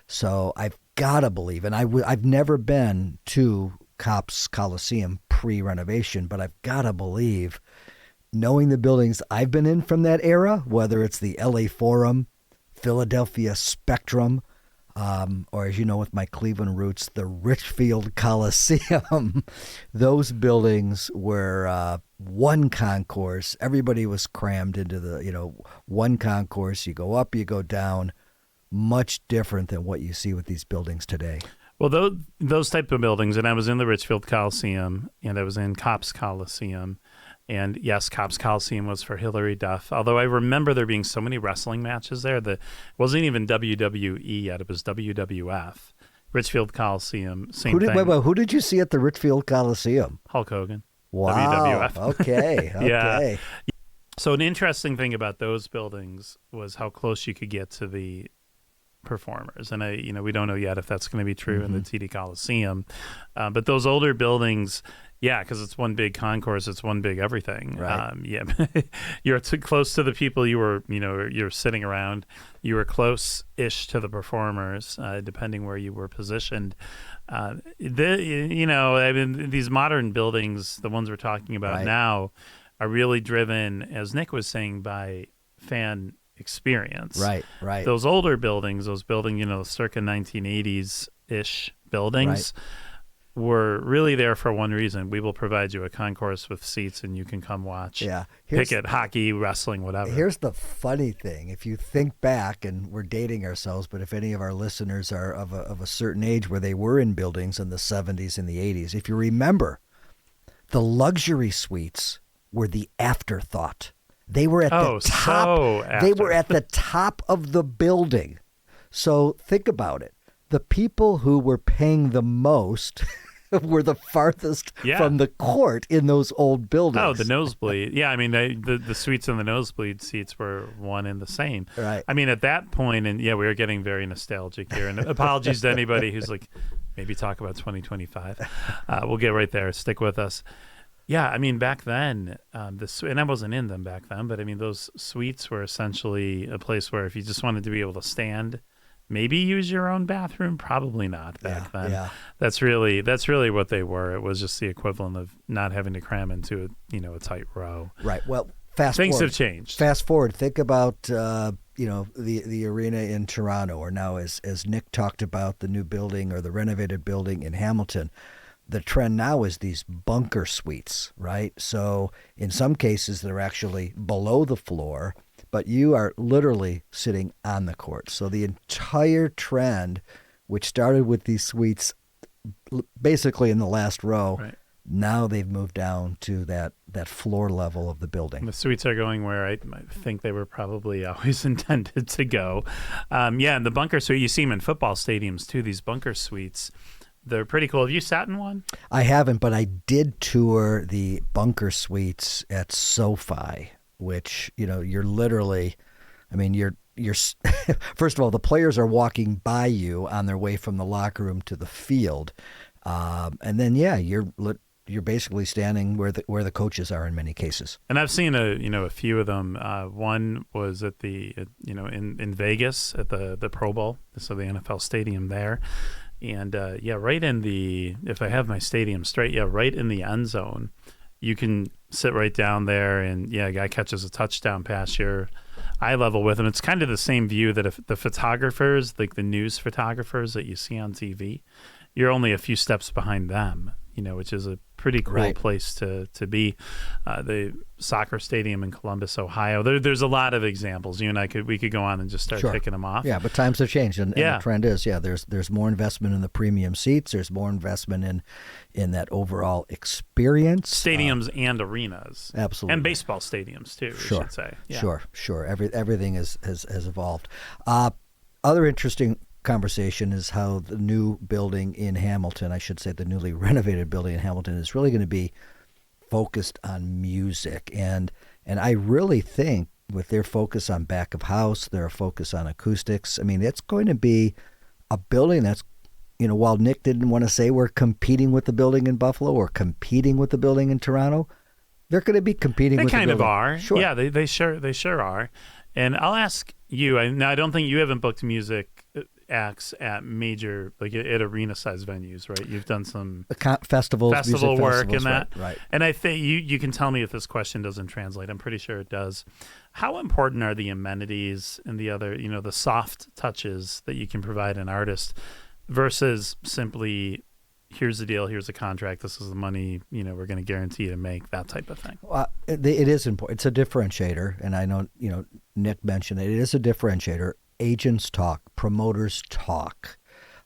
So I've got to believe, and I've never been to Copps Coliseum pre-renovation, but I've got to believe, knowing the buildings I've been in from that era, whether it's the LA Forum, Philadelphia Spectrum, or as you know, with my Cleveland roots, the Richfield Coliseum, those buildings were one concourse. Everybody was crammed into the, one concourse. You go up, you go down. Much different than what you see with these buildings today. Well, those type of buildings, and I was in the Richfield Coliseum, and I was in Copps Coliseum, and yes, Copps Coliseum was for Hillary Duff, although I remember there being so many wrestling matches there that it wasn't even WWE yet, it was WWF. Richfield Coliseum, same thing. Wait, who did you see at the Richfield Coliseum? Hulk Hogan. Wow. WWF. Okay. Yeah. So an interesting thing about those buildings was how close you could get to the performers. And we don't know yet if that's going to be true in the TD Coliseum. But those older buildings, yeah, because it's one big concourse, it's one big everything. Right. Yeah, you're too close to the people you're sitting around. You were close-ish to the performers, depending where you were positioned. These modern buildings, the ones we're talking about now, are really driven, as Nick was saying, by fan experience. Right. Those older buildings, circa 1980s-ish buildings, were really there for one reason. We will provide you a concourse with seats and you can come watch cricket, hockey, wrestling, whatever. Here's the funny thing. If you think back, and we're dating ourselves, but if any of our listeners are of a certain age where they were in buildings in the 70s and the 80s, if you remember, the luxury suites were the afterthought. They were at the top. They were at the top of the building. So think about it. The people who were paying the most were the farthest from the court in those old buildings. Oh, the nosebleed. Yeah, I mean, the suites and the nosebleed seats were one and the same. Right. I mean, at that point, and we were getting very nostalgic here. And apologies to anybody who's like, maybe talk about 2025. We'll get right there. Stick with us. Yeah, I mean, back then, and I wasn't in them back then, but I mean, those suites were essentially a place where if you just wanted to be able to stand, maybe use your own bathroom, probably not back then. Yeah. That's really what they were. It was just the equivalent of not having to cram into a tight row. Right. Well, things have changed. Fast forward. Think about the arena in Toronto, or now as Nick talked about, the new building or the renovated building in Hamilton. The trend now is these bunker suites, right? So in some cases, they're actually below the floor, but you are literally sitting on the court. So the entire trend, which started with these suites basically in the last row, now they've moved down to that floor level of the building. The suites are going where I think they were probably always intended to go. And the bunker suite, you see them in football stadiums too, these bunker suites. They're pretty cool. Have you sat in one? I haven't, but I did tour the bunker suites at SoFi, which, you're literally, you're first of all, the players are walking by you on their way from the locker room to the field. And then, you're basically standing where the coaches are in many cases. And I've seen a few of them. One was at in Vegas at the Pro Bowl, so the NFL stadium there. And right in if I have my stadium straight, right in the end zone, you can sit right down there, and a guy catches a touchdown pass, you're eye level with him. It's kind of the same view that if the photographers, like the news photographers that you see on TV, you're only a few steps behind them, which is a pretty cool place to be. The soccer stadium in Columbus, Ohio. There's a lot of examples. You and I we could go on and just start picking them off. Yeah, but times have changed, and the trend is there's more investment in the premium seats. There's more investment in that overall experience. Stadiums and arenas, absolutely, and baseball stadiums too. We should say. Yeah. Sure. Everything has evolved. Other interesting conversation is how the new building in Hamilton, I should say the newly renovated building in Hamilton, is really going to be focused on music. And I really think with their focus on back of house, their focus on acoustics, it's going to be a building that's, while Nick didn't want to say we're competing with the building in Buffalo or competing with the building in Toronto, they're going to be competing with the building. They kind of are. Sure. Yeah, they sure are. And I'll ask you, I don't think you haven't booked music acts at major, like at arena-sized venues, right? You've done some festival work in that. Right. And I think you can tell me if this question doesn't translate. I'm pretty sure it does. How important are the amenities and the other, the soft touches that you can provide an artist versus simply, here's the deal, here's the contract, this is the money, we're going to guarantee you to make, that type of thing? It is important. It's a differentiator, and I know, Nick mentioned it. It is a differentiator. Agents talk, promoters talk.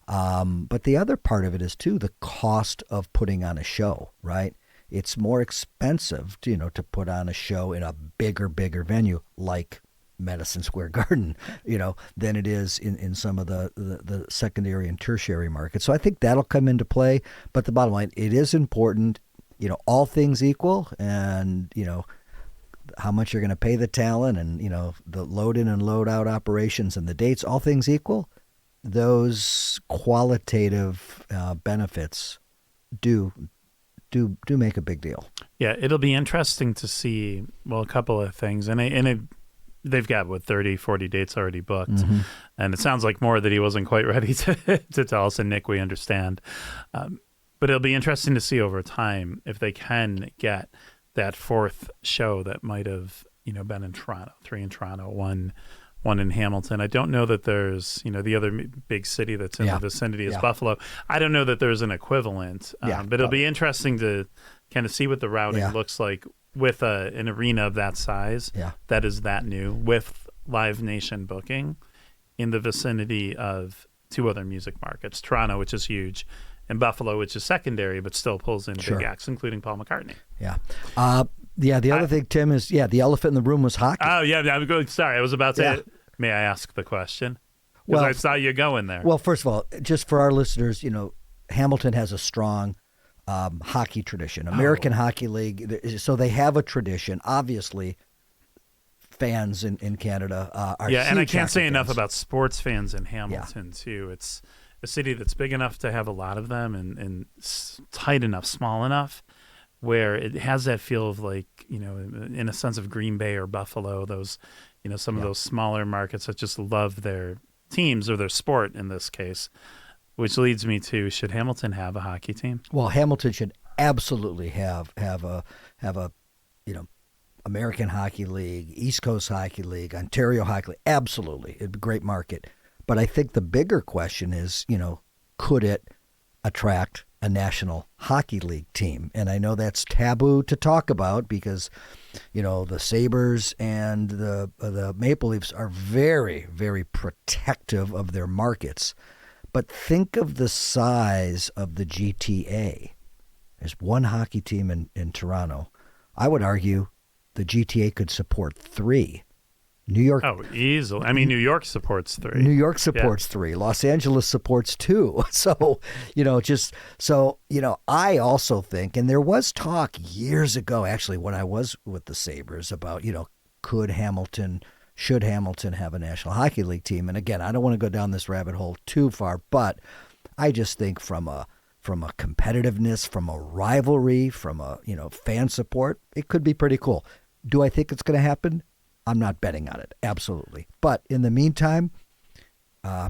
But the other part of it is, too, the cost of putting on a show, right? It's more expensive, to put on a show in a bigger venue like Madison Square Garden, than it is in some of the secondary and tertiary markets. So I think that'll come into play. But the bottom line, it is important, all things equal, and, how much you're going to pay the talent and, the load in and load out operations and the dates, all things equal, those qualitative benefits do make a big deal. Yeah, it'll be interesting to see, well, a couple of things. They've got, 30, 40 dates already booked. Mm-hmm. And it sounds like more that he wasn't quite ready to tell us. And Nick, we understand. But it'll be interesting to see over time if they can get that fourth show that might have, been in Toronto, 3 in Toronto, one in Hamilton. I don't know that there's, the other big city that's in the vicinity is Buffalo. I don't know that there's an equivalent, but it'll be interesting to kind of see what the routing looks like with an arena of that size that is that new, with Live Nation booking in the vicinity of 2 other music markets, Toronto, which is huge, and Buffalo, which is secondary, but still pulls in big acts, including Paul McCartney. Yeah. The other thing, Tim, is, the elephant in the room was hockey. Oh, yeah. I'm going. Sorry, I was about to. May I ask the question? Because I saw you going there. Well, first of all, just for our listeners, Hamilton has a strong hockey tradition, American Hockey League. So they have a tradition. Obviously, fans in Canada are huge and I can't say fans. enough about sports fans in Hamilton, too. It's a city that's big enough to have a lot of them and tight enough, small enough, where it has that feel of like, in a sense of Green Bay or Buffalo, those, some of those smaller markets that just love their teams or their sport in this case, which leads me to, should Hamilton have a hockey team? Well, Hamilton should absolutely have a American Hockey League, East Coast Hockey League, Ontario Hockey League. Absolutely. It'd be a great market. But I think the bigger question is, could it attract a National Hockey League team? And I know that's taboo to talk about because, the Sabres and the Maple Leafs are very, very protective of their markets. But think of the size of the GTA. There's one hockey team in Toronto. I would argue the GTA could support 3. New York. Oh, easily. I mean, New York supports 3. New York supports 3. Los Angeles supports 2. So, I also think, and there was talk years ago, actually, when I was with the Sabres about, should Hamilton have a National Hockey League team? And again, I don't want to go down this rabbit hole too far, but I just think from a competitiveness, from a rivalry, from a, fan support, it could be pretty cool. Do I think it's going to happen? I'm not betting on it, absolutely. But in the meantime,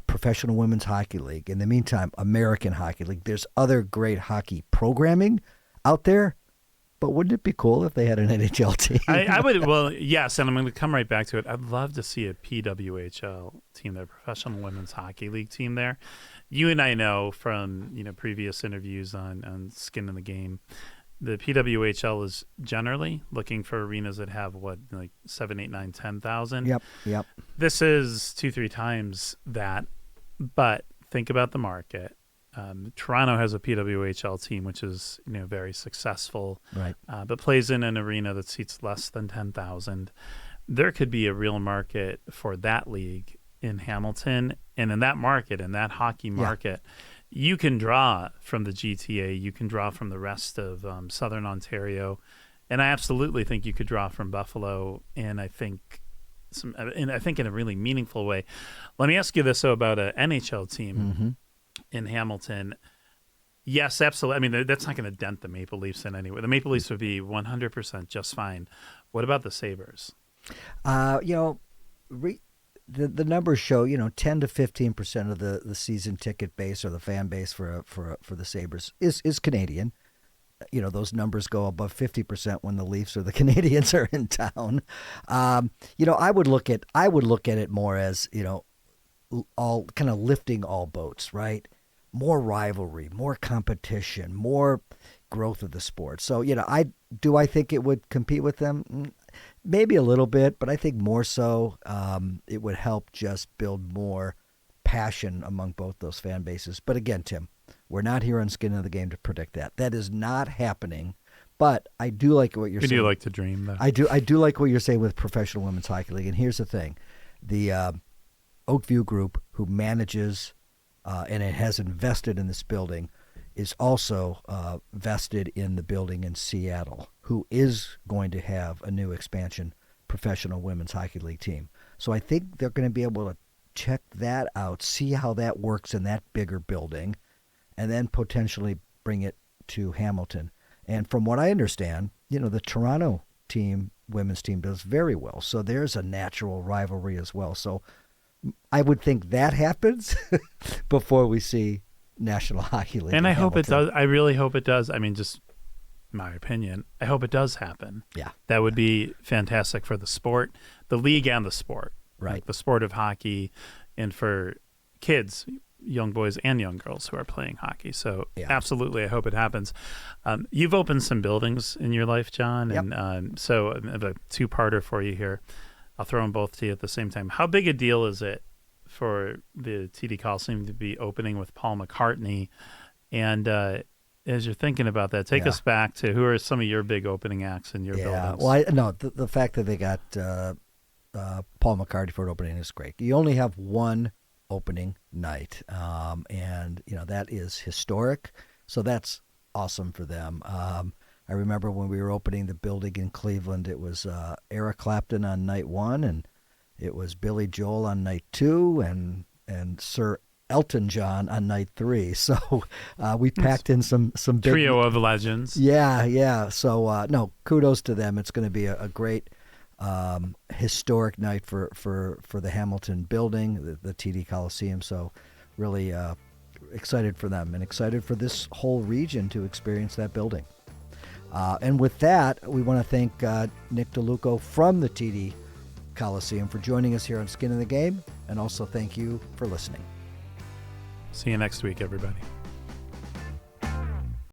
Professional Women's Hockey League. In the meantime, American Hockey League. There's other great hockey programming out there. But wouldn't it be cool if they had an NHL team? I would. Well, yes, and I'm going to come right back to it. I'd love to see a PWHL team, their Professional Women's Hockey League team there. You and I know from previous interviews on Skin in the Game, the PWHL is generally looking for arenas that have 7, 8, 9, 10,000. Yep. This is 2-3 times that, but think about the market. Toronto has a PWHL team, which is very successful, right? But plays in an arena that seats less than 10,000. There could be a real market for that league in Hamilton, and in that market, in that hockey market, you can draw from the GTA, you can draw from the rest of Southern Ontario, and I absolutely think you could draw from Buffalo, and I think in a really meaningful way. Let me ask you this about an NHL team in Hamilton. Yes, absolutely. I mean, that's not going to dent the Maple Leafs in any way. The Maple Leafs would be 100% just fine. What about the Sabres? The numbers show 10 to 15% of the season ticket base or the fan base for the Sabres is Canadian. Those numbers go above 50% when the Leafs or the Canadians are in town. I would look at it more as all kind of lifting all boats, right? More rivalry, more competition, more growth of the sport. So I think it would compete with them. Maybe a little bit, but I think more so it would help just build more passion among both those fan bases. But again, Tim, we're not here on Skin of the Game to predict that. That is not happening. But I do like what you're saying. We do like to dream, though. I do like what you're saying with Professional Women's Hockey League. And here's the thing. The Oakview Group, who manages and it has invested in this building, is also vested in the building in Seattle, who is going to have a new expansion Professional Women's Hockey League team. So I think they're going to be able to check that out, see how that works in that bigger building, and then potentially bring it to Hamilton. And from what I understand, the Toronto team, women's team, does very well. So there's a natural rivalry as well. So I would think that happens before we see National Hockey League. And I hope it Hamilton. does. I really hope it does. I mean, just my opinion. I hope it does happen. Yeah. That would be fantastic for the sport, the league and the sport. Right. Like the sport of hockey, and for kids, young boys and young girls who are playing hockey. So absolutely, I hope it happens. You've opened some buildings in your life, John, and so I have a two-parter for you here. I'll throw them both to you at the same time. How big a deal is it for the TD Coliseum to be opening with Paul McCartney? And as you're thinking about that, take us back to who are some of your big opening acts in your buildings? Well, the fact that they got Paul McCartney for an opening is great. You only have one opening night, and that is historic. So that's awesome for them. I remember when we were opening the building in Cleveland, it was Eric Clapton on night 1, and it was Billy Joel on night 2, and Sir Elton John on night 3. So we packed in some big trio of legends. Yeah. So no, kudos to them. It's going to be a great historic night for the Hamilton building, the TD Coliseum. So really excited for them and excited for this whole region to experience that building. And with that, we want to thank Nic DeLuco from the TD Coliseum for joining us here on Skin in the Game, and also thank you for listening. See you next week, everybody.